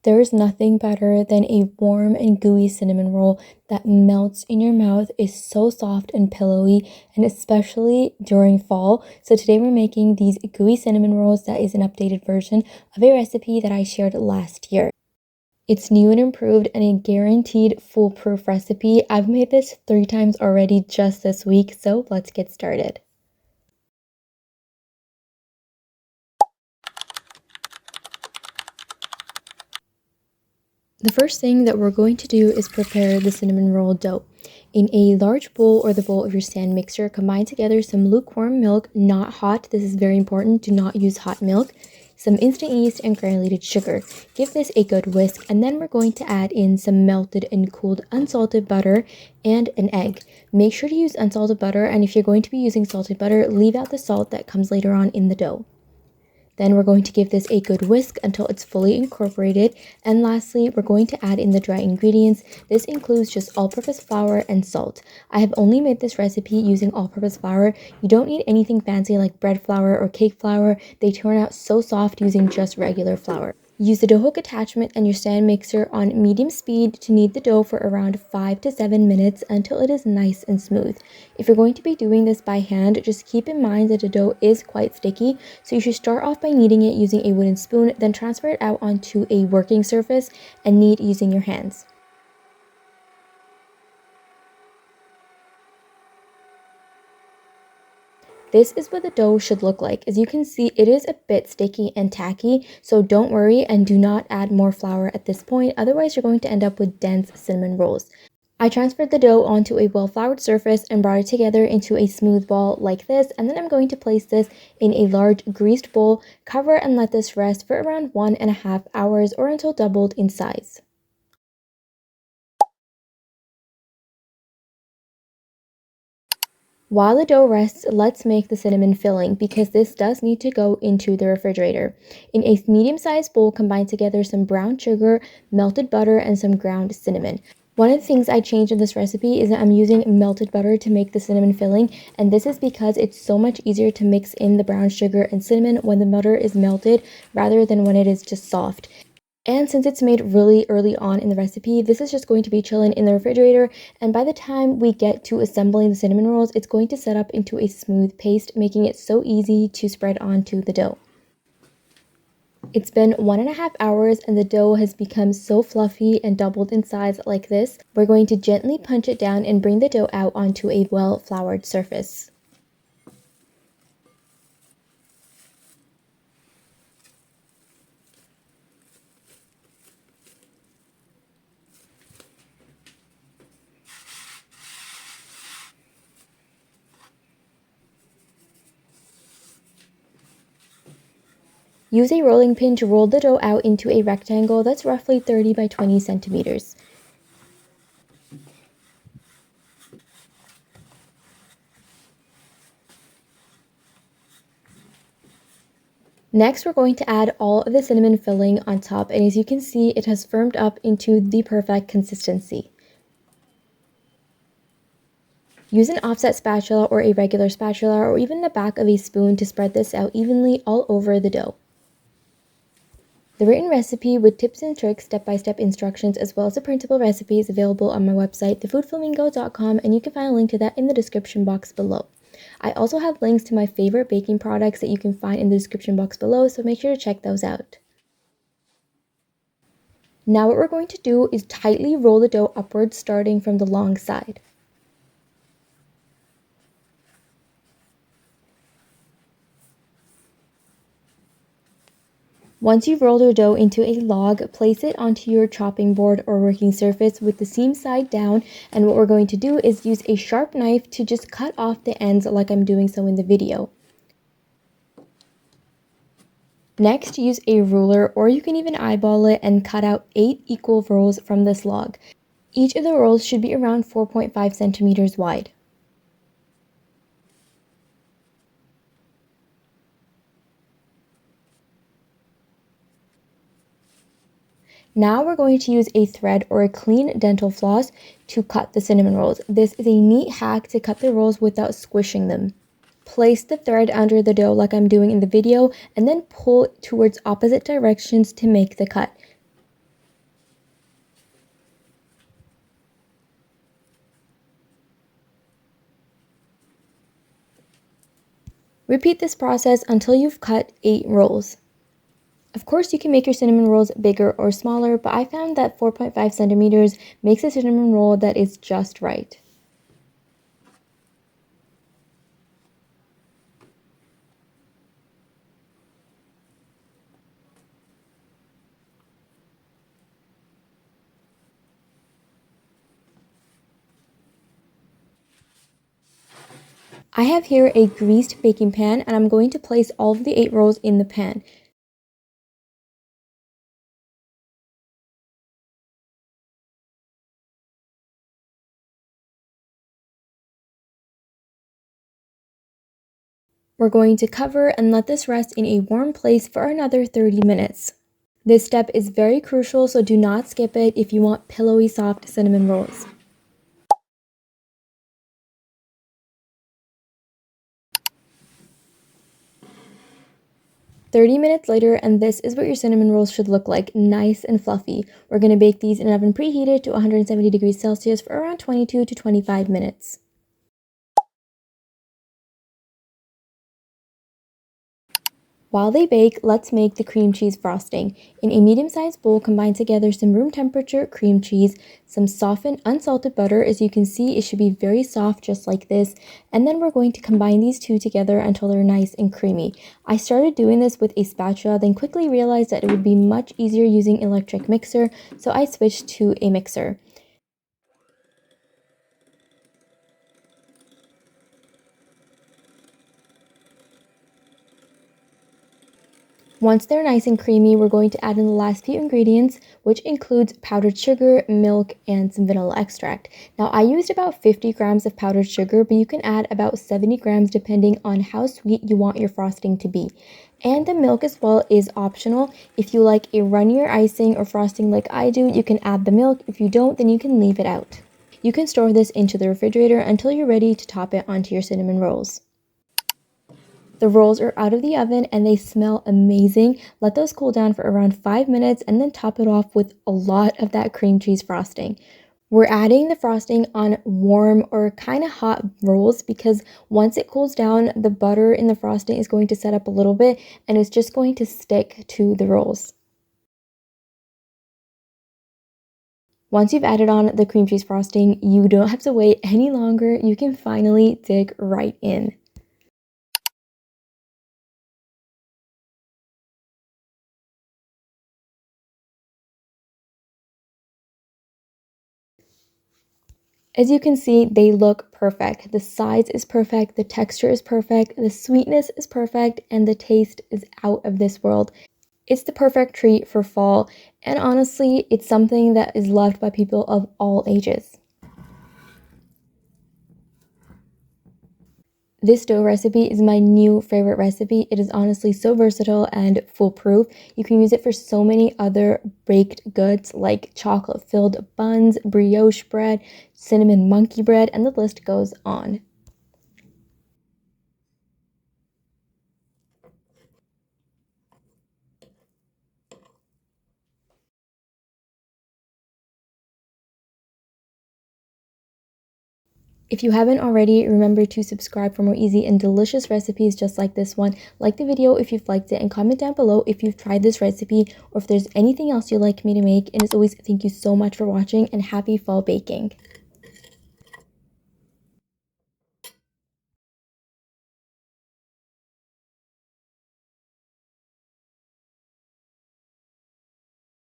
There is nothing better than a warm and gooey cinnamon roll that melts in your mouth, is so soft and pillowy, and especially during fall. So today we're making these gooey cinnamon rolls that is an updated version of a recipe that I shared last year. It's new and improved and a guaranteed foolproof recipe. I've made this 3 times already just this week, so let's get started. The first thing that we're going to do is prepare the cinnamon roll dough. In a large bowl or the bowl of your stand mixer, combine together some lukewarm milk, not hot. This is very important. Do not use hot milk. Some instant yeast and granulated sugar. Give this a good whisk, and then we're going to add in some melted and cooled unsalted butter and an egg. Make sure to use unsalted butter, and if you're going to be using salted butter, leave out the salt that comes later on in the dough. Then we're going to give this a good whisk until it's fully incorporated. And lastly, we're going to add in the dry ingredients. This includes just all-purpose flour and salt. I have only made this recipe using all-purpose flour. You don't need anything fancy like bread flour or cake flour. They turn out so soft using just regular flour. Use the dough hook attachment and your stand mixer on medium speed to knead the dough for around 5 to 7 minutes until it is nice and smooth. If you're going to be doing this by hand, just keep in mind that the dough is quite sticky, so you should start off by kneading it using a wooden spoon, then transfer it out onto a working surface and knead using your hands. This is what the dough should look like. As you can see, it is a bit sticky and tacky, so don't worry and do not add more flour at this point, otherwise you're going to end up with dense cinnamon rolls. I transferred the dough onto a well-floured surface and brought it together into a smooth ball like this, and then I'm going to place this in a large greased bowl, cover and let this rest for around 1.5 hours or until doubled in size. While the dough rests, let's make the cinnamon filling because this does need to go into the refrigerator. In a medium-sized bowl, combine together some brown sugar, melted butter, and some ground cinnamon. One of the things I changed in this recipe is that I'm using melted butter to make the cinnamon filling, and this is because it's so much easier to mix in the brown sugar and cinnamon when the butter is melted rather than when it is just soft. And since it's made really early on in the recipe, this is just going to be chilling in the refrigerator, and by the time we get to assembling the cinnamon rolls, it's going to set up into a smooth paste, making it so easy to spread onto the dough. It's been 1.5 hours and the dough has become so fluffy and doubled in size like this. We're going to gently punch it down and bring the dough out onto a well-floured surface. Use a rolling pin to roll the dough out into a rectangle that's roughly 30 by 20 centimeters. Next, we're going to add all of the cinnamon filling on top, and as you can see, it has firmed up into the perfect consistency. Use an offset spatula or a regular spatula or even the back of a spoon to spread this out evenly all over the dough. The written recipe with tips and tricks, step-by-step instructions, as well as a printable recipe is available on my website, thefoodflamingo.com, and you can find a link to that in the description box below. I also have links to my favorite baking products that you can find in the description box below, so make sure to check those out. Now what we're going to do is tightly roll the dough upwards, starting from the long side. Once you've rolled your dough into a log, place it onto your chopping board or working surface with the seam side down, and what we're going to do is use a sharp knife to just cut off the ends like I'm doing so in the video. Next, use a ruler, or you can even eyeball it and cut out 8 equal rolls from this log. Each of the rolls should be around 4.5 centimeters wide. Now we're going to use a thread or a clean dental floss to cut the cinnamon rolls. This is a neat hack to cut the rolls without squishing them. Place the thread under the dough like I'm doing in the video and then pull towards opposite directions to make the cut. Repeat this process until you've cut 8 rolls. Of course, you can make your cinnamon rolls bigger or smaller, but I found that 4.5 centimeters makes a cinnamon roll that is just right. I have here a greased baking pan, and I'm going to place all of the 8 rolls in the pan. We're going to cover and let this rest in a warm place for another 30 minutes. This step is very crucial, so do not skip it if you want pillowy soft cinnamon rolls. 30 minutes later, and this is what your cinnamon rolls should look like, nice and fluffy. We're going to bake these in an oven preheated to 170 degrees Celsius for around 22 to 25 minutes. While they bake, let's make the cream cheese frosting. In a medium-sized bowl, combine together some room temperature cream cheese, some softened unsalted butter. As you can see, it should be very soft just like this. And then we're going to combine these two together until they're nice and creamy. I started doing this with a spatula, then quickly realized that it would be much easier using an electric mixer, so I switched to a mixer. Once they're nice and creamy, we're going to add in the last few ingredients, which includes powdered sugar, milk, and some vanilla extract. Now, I used about 50 grams of powdered sugar, but you can add about 70 grams depending on how sweet you want your frosting to be. And the milk as well is optional. If you like a runnier icing or frosting like I do, you can add the milk. If you don't, then you can leave it out. You can store this into the refrigerator until you're ready to top it onto your cinnamon rolls. The rolls are out of the oven and they smell amazing. Let those cool down for around 5 minutes and then top it off with a lot of that cream cheese frosting. We're adding the frosting on warm or kind of hot rolls because once it cools down, the butter in the frosting is going to set up a little bit and it's just going to stick to the rolls. Once you've added on the cream cheese frosting, you don't have to wait any longer. You can finally dig right in. As you can see, they look perfect. The size is perfect, the texture is perfect, the sweetness is perfect, and the taste is out of this world. It's the perfect treat for fall, and honestly, it's something that is loved by people of all ages. This dough recipe is my new favorite recipe. It is honestly so versatile and foolproof. You can use it for so many other baked goods like chocolate-filled buns, brioche bread, cinnamon monkey bread, and the list goes on. If you haven't already, remember to subscribe for more easy and delicious recipes just like this one. Like the video if you've liked it and comment down below if you've tried this recipe or if there's anything else you'd like me to make. And as always, thank you so much for watching and happy fall baking.